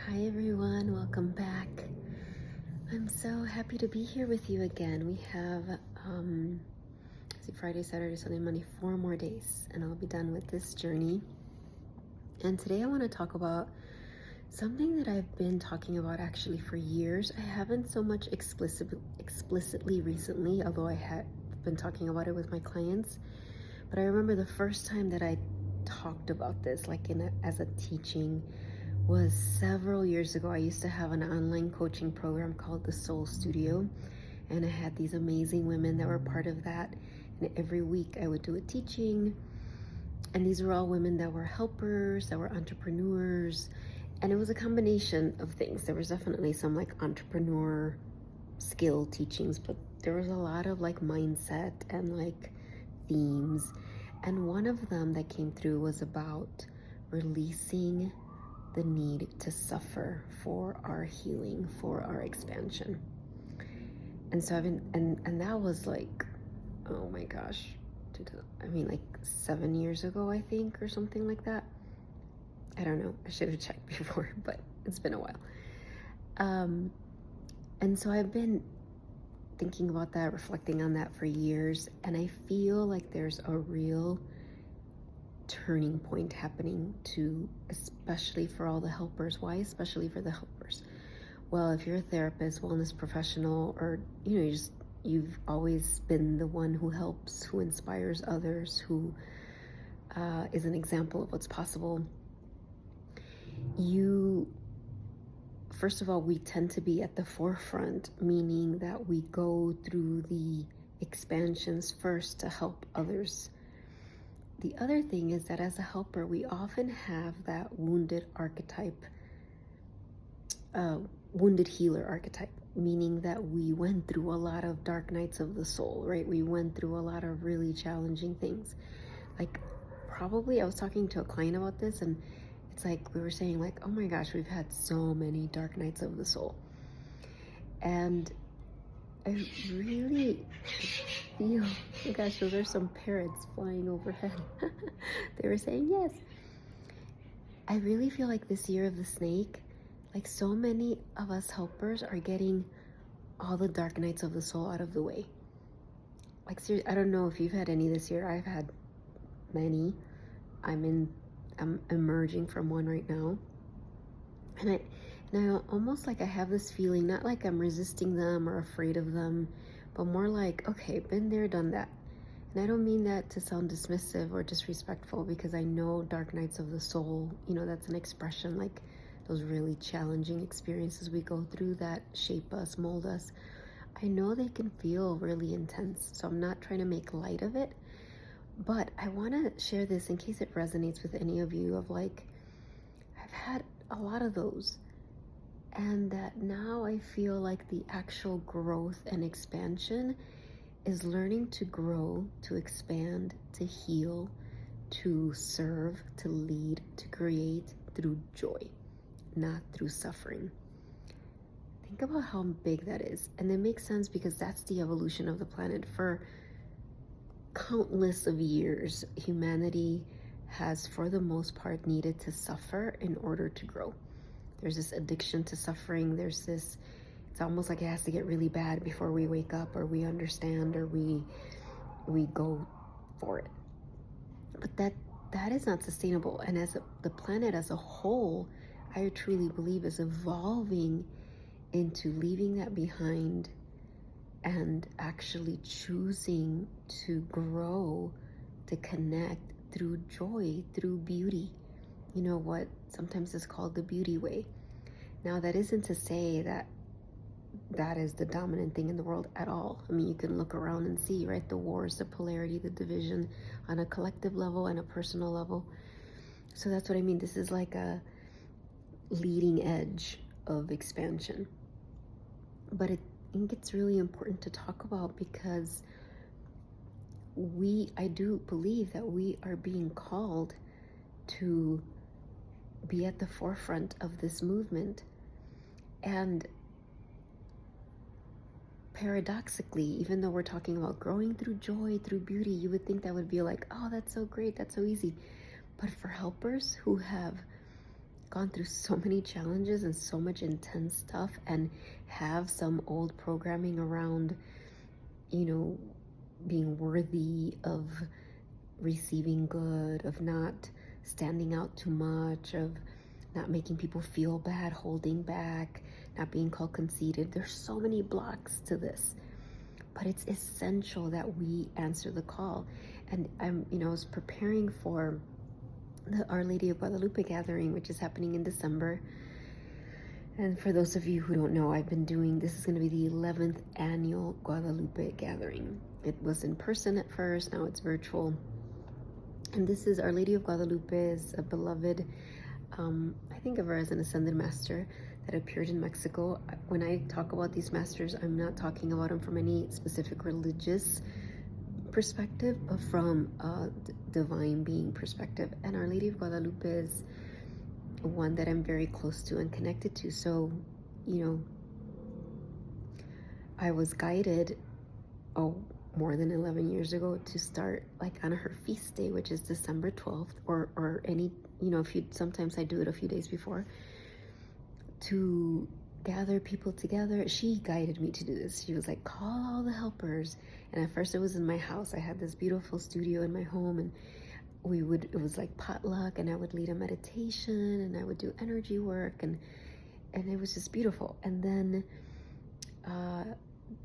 Hi everyone, welcome back. I'm so happy to be here with you again. We have Friday, Saturday, Sunday, Monday, 4 more days, and I'll be done with this journey. And today I want to talk about something that I've been talking about actually for years. I haven't so much explicitly recently, although I had been talking about it with my clients. But I remember the first time that I talked about this, like as a teaching, was several years ago. I used to have an online coaching program called the Soul Studio, and I had these amazing women that were part of that. And every week I would do a teaching, and these were all women that were helpers, that were entrepreneurs, and it was a combination of things. There was definitely some like entrepreneur skill teachings, but there was a lot of like mindset and like themes. And one of them that came through was about releasing the need to suffer for our healing, for our expansion. And so I've been, and that was like, oh my gosh, like 7 years ago, I think, or something like that. I don't know, I should have checked before, but it's been a while. And so I've been thinking about that, reflecting on that for years, and I feel like there's a real turning point happening to, especially for all the helpers. Why especially for the helpers? Well, if you're a therapist, wellness professional, or you've always been the one who helps, who inspires others, who is an example of what's possible, first of all, we tend to be at the forefront, meaning that we go through the expansions first to help others. The other thing is that as a helper, we often have that wounded healer archetype, meaning that we went through a lot of dark nights of the soul, right? We went through a lot of really challenging things. Like, probably I was talking to a client about this, and it's like we were saying, like, oh my gosh, we've had so many dark nights of the soul. And I really feel, oh gosh, those are some parrots flying overhead. They were saying yes. I really feel like this year of the snake, like so many of us helpers are getting all the dark nights of the soul out of the way. Like, seriously, I don't know if you've had any this year. I've had many. I'm emerging from one right now. And I almost like I have this feeling, not like I'm resisting them or afraid of them, but more like, okay, been there, done that. And I don't mean that to sound dismissive or disrespectful, because I know dark nights of the soul, that's an expression, like those really challenging experiences we go through that shape us, mold us. I know they can feel really intense, so I'm not trying to make light of it, but I want to share this in case it resonates with any of you, of like, I've had a lot of those, and that now I feel like the actual growth and expansion is learning to grow, to expand, to heal, to serve, to lead, to create through joy, not through suffering. Think about how big that is. And it makes sense because that's the evolution of the planet. For countless of years, humanity has, for the most part, needed to suffer in order to grow. There's this addiction to suffering. It's almost like it has to get really bad before we wake up, or we understand, or we go for it. But that is not sustainable. And the planet as a whole, I truly believe, is evolving into leaving that behind and actually choosing to grow, to connect through joy, through beauty. You know what sometimes is called the beauty way. Now, that isn't to say that is the dominant thing in the world at all. I mean, you can look around and see, right? The wars, the polarity, the division on a collective level and a personal level. So that's what I mean. This is like a leading edge of expansion. But I think it's really important to talk about, because I do believe that we are being called to be at the forefront of this movement. And paradoxically, even though we're talking about growing through joy, through beauty, you would think that would be like, oh, that's so great, that's so easy. But for helpers who have gone through so many challenges and so much intense stuff, and have some old programming around, you know, being worthy of receiving good, of not standing out too much, of not making people feel bad, holding back, not being called conceited. There's so many blocks to this, but it's essential that we answer the call. And I was preparing for the Our Lady of Guadalupe gathering, which is happening in December. And for those of you who don't know, this is going to be the 11th annual Guadalupe gathering. It was in person at first, now it's virtual. And this is Our Lady of Guadalupe, is a beloved, I think of her as an ascended master that appeared in Mexico. When I talk about these masters, I'm not talking about them from any specific religious perspective, but from a divine being perspective. And Our Lady of Guadalupe is one that I'm very close to and connected to. So, I was guided, more than 11 years ago, to start on her feast day, which is December 12th, or any, sometimes I do it a few days before, to gather people together. She guided me to do this. She was like, call all the helpers. And at first it was in my house. I had this beautiful studio in my home, and it was like potluck, and I would lead a meditation, and I would do energy work, and it was just beautiful. And then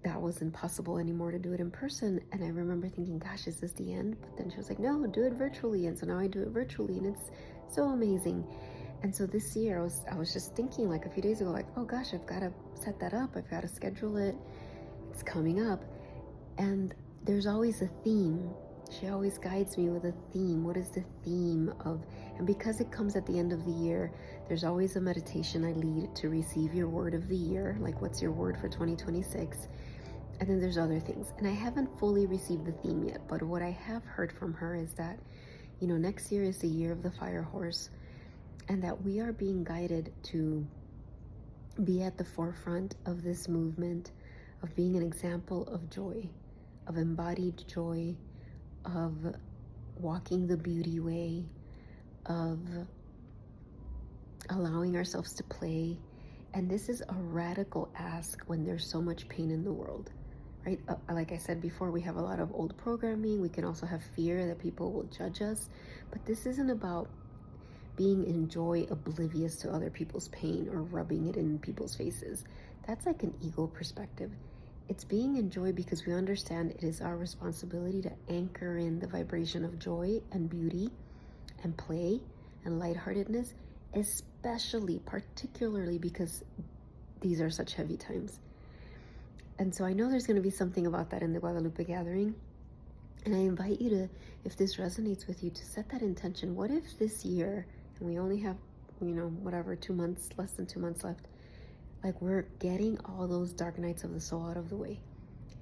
that was impossible anymore to do it in person. And I remember thinking, gosh, is this the end? But then she was like, no, do it virtually. And so now I do it virtually, and it's so amazing. And so this year I was just thinking, a few days ago, oh gosh, I've got to set that up. I've got to schedule it. It's coming up. And there's always a theme. She always guides me with a theme. What is the theme of, and because it comes at the end of the year, there's always a meditation I lead to receive your word of the year. What's your word for 2026? And then there's other things. And I haven't fully received the theme yet, but what I have heard from her is that, next year is the year of the fire horse, and that we are being guided to be at the forefront of this movement, of being an example of joy, of embodied joy, of walking the beauty way, of allowing ourselves to play. And this is a radical ask when there's so much pain in the world, right? Like I said before, we have a lot of old programming. We can also have fear that people will judge us, but this isn't about being in joy oblivious to other people's pain or rubbing it in people's faces. That's like an ego perspective. It's being in joy because we understand it is our responsibility to anchor in the vibration of joy and beauty and play and lightheartedness, particularly because these are such heavy times. And so I know there's going to be something about that in the Guadalupe gathering. And I invite you to, if this resonates with you, to set that intention. What if this year, and we only have, 2 months, less than 2 months left, we're getting all those dark nights of the soul out of the way.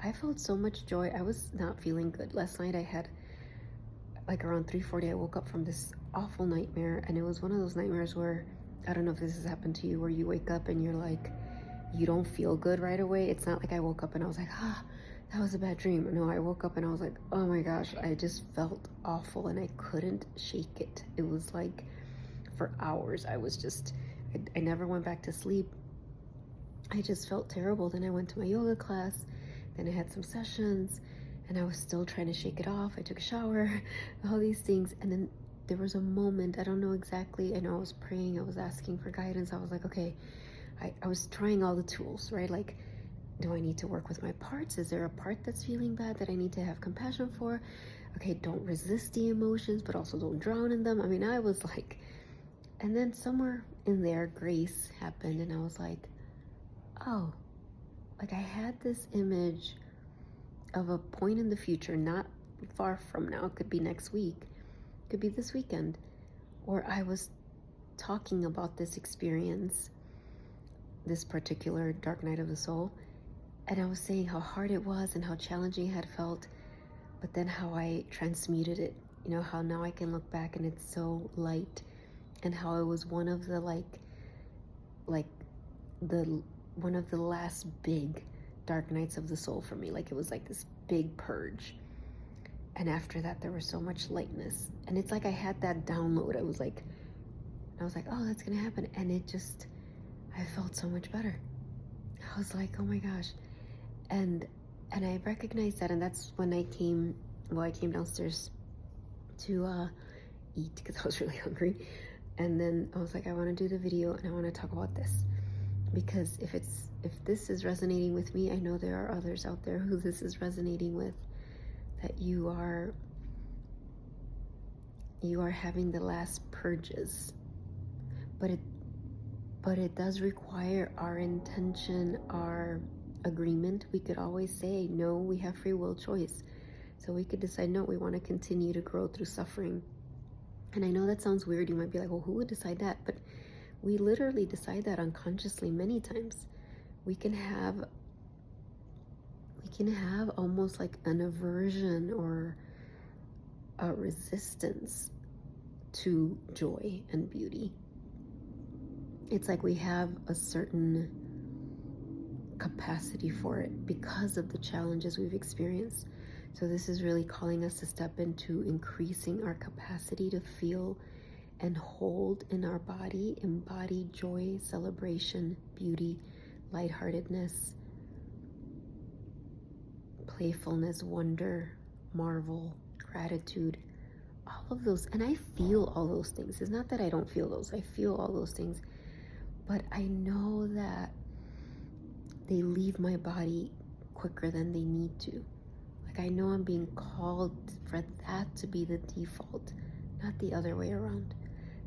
I felt so much joy. I was not feeling good. Last night I had, around 3:40, I woke up from this awful nightmare. And it was one of those nightmares where, I don't know if this has happened to you, where you wake up and you're you don't feel good right away. It's not like I woke up and I was that was a bad dream. No, I woke up and I was oh my gosh, I just felt awful and I couldn't shake it. It was for hours, I never went back to sleep. I just felt terrible. Then I went to my yoga class, then I had some sessions, and I was still trying to shake it off. I took a shower, all these things. And then there was a moment, I don't know exactly, I know I was praying, I was asking for guidance. I was okay, I was trying all the tools, right? Do I need to work with my parts? Is there a part that's feeling bad that I need to have compassion for? Okay, don't resist the emotions, but also don't drown in them. I was and then somewhere in there, grace happened, and I was oh, I had this image of a point in the future, not far from now. It could be next week, it could be this weekend, where I was talking about this experience, this particular dark night of the soul, and I was saying how hard it was and how challenging it had felt, but then how I transmuted it, how now I can look back and it's so light, and how it was one of the one of the last big dark nights of the soul for me. It was this big purge, and after that there was so much lightness. And it's I had that download. I was I was like, oh, that's gonna happen. And I felt so much better. I was like, oh my gosh. And I recognized that, and that's when I came downstairs to eat because I was really hungry. And then I was like, I want to do the video and I want to talk about this, because if this is resonating with me, I know there are others out there who this is resonating with, that you are having the last purges. But it does require our intention, our agreement. We could always say no. We have free will choice, so we could decide no, we want to continue to grow through suffering. And I know that sounds weird. You might be like, well, who would decide that? But we literally decide that unconsciously many times. We can have almost like an aversion or a resistance to joy and beauty. It's like we have a certain capacity for it because of the challenges we've experienced. So this is really calling us to step into increasing our capacity to feel and hold in our body, embody joy, celebration, beauty, lightheartedness, playfulness, wonder, marvel, gratitude, all of those. And I feel all those things. It's not that I don't feel those. I feel all those things. But I know that they leave my body quicker than they need to. Like, I know I'm being called for that to be the default, not the other way around.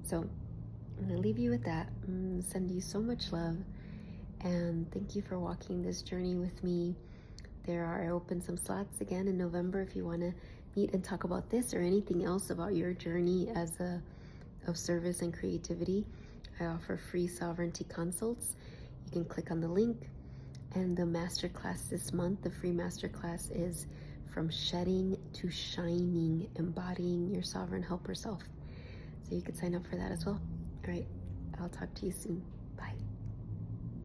So I'm going to leave you with that. Send you so much love. And thank you for walking this journey with me. I open some slots again in November if you want to meet and talk about this or anything else about your journey of service and creativity. I offer free sovereignty consults. You can click on the link. And the masterclass this month, the free masterclass, is From Shedding to Shining, Embodying Your Sovereign Helper Self. So you could sign up for that as well. All right, I'll talk to you soon.